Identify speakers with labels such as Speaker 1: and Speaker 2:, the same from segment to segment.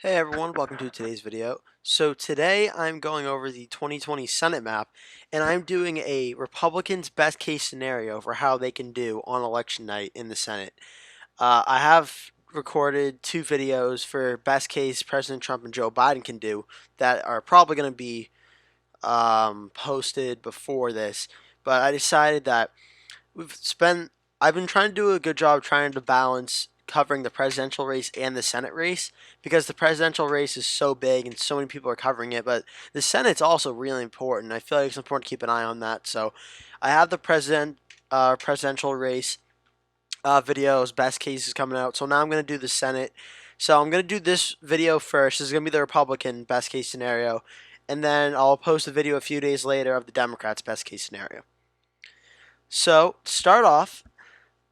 Speaker 1: Hey everyone, welcome to today's video. So today I'm going over the 2020 Senate map and I'm doing a Republicans' best case scenario for how they can do on election night in the Senate. I have recorded two videos for best case President Trump and Joe Biden can do that are probably going to be posted before this, but I decided that we've spent I've been trying to do a good job trying to balance covering the presidential race and the Senate race because the presidential race is so big and so many people are covering it, but the Senate's also really important. I feel like it's important to keep an eye on that. So I have the presidential race videos, best cases coming out. So now I'm going to do the Senate. So I'm going to do this video first. This is going to be the Republican best case scenario. And then I'll post a video a few days later of the Democrats' best case scenario. So, to start off,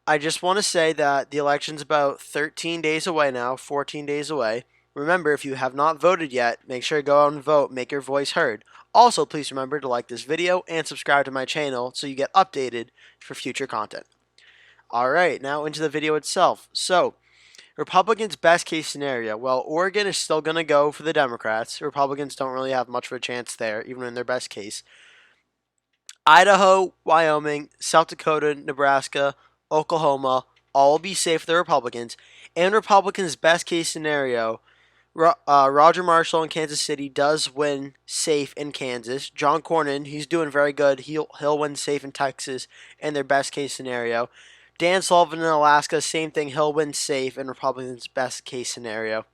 Speaker 1: I just want to say that the election's about 13 days away now, 14 days away. Remember, if you have not voted yet, make sure to go out and vote, make your voice heard. Also, please remember to like this video and subscribe to my channel so you get updated for future content. Alright, now into the video itself. So, Republicans' best case scenario. Well, Oregon is still going to go for the Democrats. Republicans don't really have much of a chance there, even in their best case. Idaho, Wyoming, South Dakota, Nebraska, Oklahoma, all will be safe for the Republicans. And Republicans' best case scenario, Roger Marshall in Kansas City does win safe in Kansas. John Cornyn, he's doing very good. He'll win safe in Texas in their best case scenario. Dan Sullivan in Alaska, same thing. He'll win safe in Republicans' best case scenario.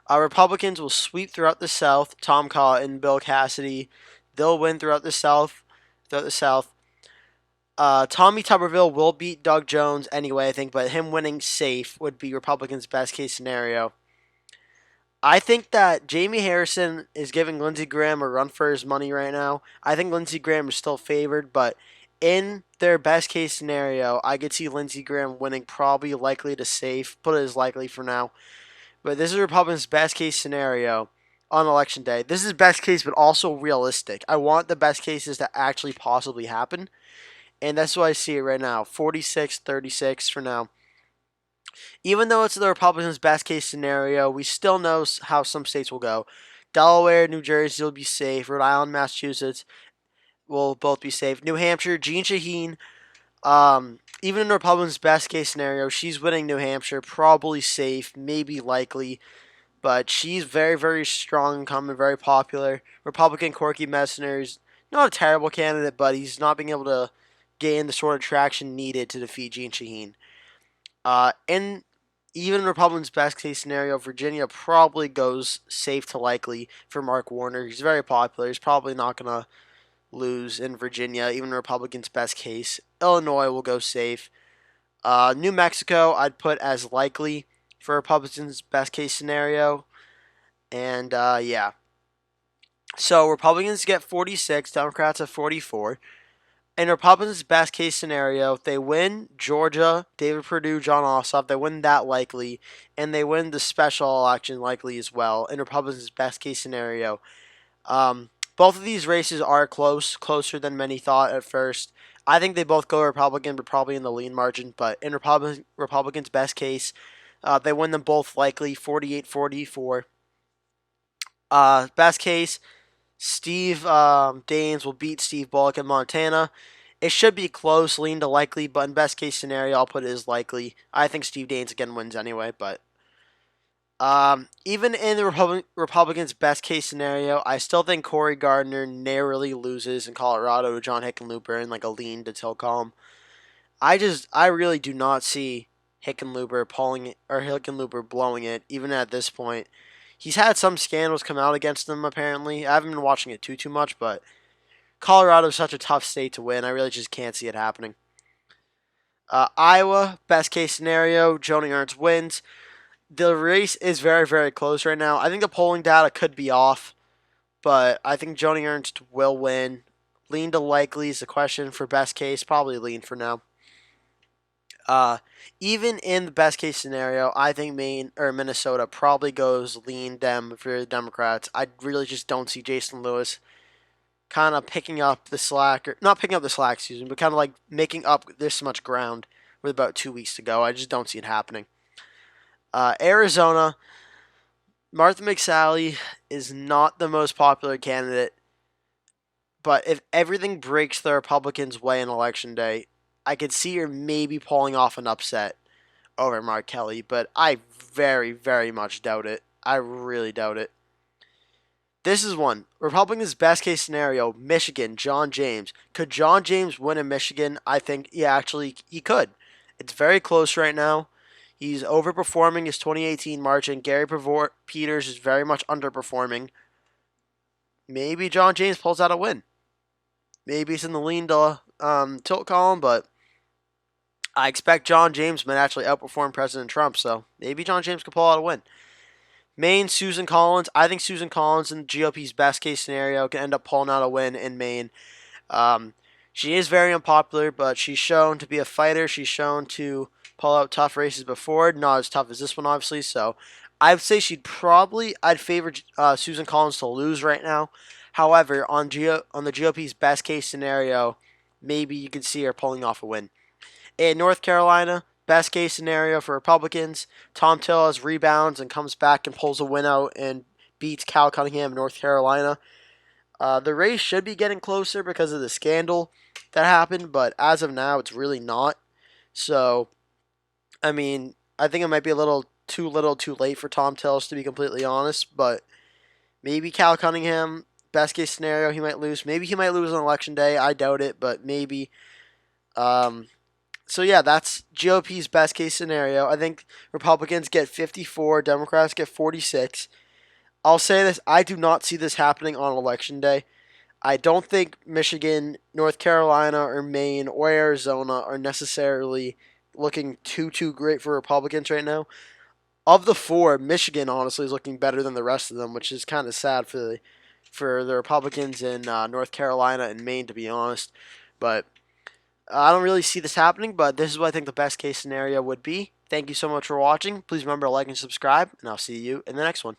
Speaker 1: Republicans will sweep throughout the South. Tom Cotton, Bill Cassidy, they'll win throughout the South. Tommy Tuberville will beat Doug Jones anyway, I think, but him winning safe would be Republicans' best case scenario. I think that Jamie Harrison is giving Lindsey Graham a run for his money right now. I think Lindsey Graham is still favored, but in their best case scenario, I could see Lindsey Graham winning, probably likely to safe. Put it as likely for now. But this is Republicans' best case scenario on election day. This is best case, but also realistic. I want the best cases to actually possibly happen. And that's why I see it right now. 46-36 for now. Even though it's the Republicans' best case scenario, we still know how some states will go. Delaware, New Jersey will be safe. Rhode Island, Massachusetts will both be safe. New Hampshire, Jeanne Shaheen, even in the Republicans' best case scenario, she's winning New Hampshire, probably safe, maybe likely, but she's very, very strong incumbent, very popular. Republican Corky Messner's not a terrible candidate, but he's not being able to gain the sort of traction needed to defeat Jeanne Shaheen. And even Republicans' best case scenario, Virginia probably goes safe to likely for Mark Warner. He's very popular. He's probably not going to lose in Virginia, even Republicans' best case. Illinois will go safe. New Mexico, I'd put as likely for Republicans' best case scenario. And yeah. So Republicans get 46, Democrats have 44. In Republicans' best case scenario, they win Georgia, David Perdue, John Ossoff. They win that likely, and they win the special election likely as well. In Republicans' best case scenario, both of these races are close, closer than many thought at first. I think they both go Republican, but probably in the lean margin. But in Republicans' best case, they win them both likely, 48-44. Best case, Steve Daines will beat Steve Bullock in Montana. It should be close, lean to likely, but in best case scenario, I'll put it as likely. I think Steve Daines again wins anyway, but even in the Republicans' best case scenario, I still think Cory Gardner narrowly loses in Colorado to John Hickenlooper in like a lean to Tilcom. I really do not see Hickenlooper blowing it, even at this point. He's had some scandals come out against him, apparently. I haven't been watching it too much, but Colorado is such a tough state to win. I really just can't see it happening. Iowa, best case scenario, Joni Ernst wins. The race is very, very close right now. I think the polling data could be off, but I think Joni Ernst will win. Lean to likely is the question for best case. Probably lean for now. Even in the best case scenario, I think Maine or Minnesota probably goes lean Dem for the Democrats. I really just don't see Jason Lewis kind of picking up the slack, or not picking up the slack, excuse me, but kind of like making up this much ground with about 2 weeks to go. I just don't see it happening. Arizona, Martha McSally is not the most popular candidate, but if everything breaks the Republicans' way in election day, I could see her maybe pulling off an upset over Mark Kelly, but I very, very much doubt it. I really doubt it. This is one. Republicans' best case scenario, Michigan, John James. Could John James win in Michigan? I think, yeah, actually, he could. It's very close right now. He's overperforming his 2018 margin. Gary Peters is very much underperforming. Maybe John James pulls out a win. Maybe it's in the lean to tilt column, but I expect John James might actually outperform President Trump, so maybe John James could pull out a win. Maine, Susan Collins. I think Susan Collins in the GOP's best case scenario can end up pulling out a win in Maine. Um, she is very unpopular, but she's shown to be a fighter. She's shown to pull out tough races before, not as tough as this one, obviously. So I would say I'd favor Susan Collins to lose right now. However, on the GOP's best case scenario, maybe you could see her pulling off a win. In North Carolina, best case scenario for Republicans, Tom Tillis rebounds and comes back and pulls a win out and beats Cal Cunningham in North Carolina. The race should be getting closer because of the scandal that happened, but as of now, it's really not. So, I mean, I think it might be a little too late for Tom Tillis to be completely honest, but maybe Cal Cunningham, best case scenario, he might lose. Maybe he might lose on election day. I doubt it, but maybe. Um, so yeah, that's GOP's best case scenario. I think Republicans get 54, Democrats get 46. I'll say this: I do not see this happening on election day. I don't think Michigan, North Carolina, or Maine or Arizona are necessarily looking too great for Republicans right now. Of the four, Michigan honestly is looking better than the rest of them, which is kind of sad for the Republicans in North Carolina and Maine, to be honest. But I don't really see this happening. But this is what I think the best case scenario would be. Thank you so much for watching. Please remember to like and subscribe, and I'll see you in the next one.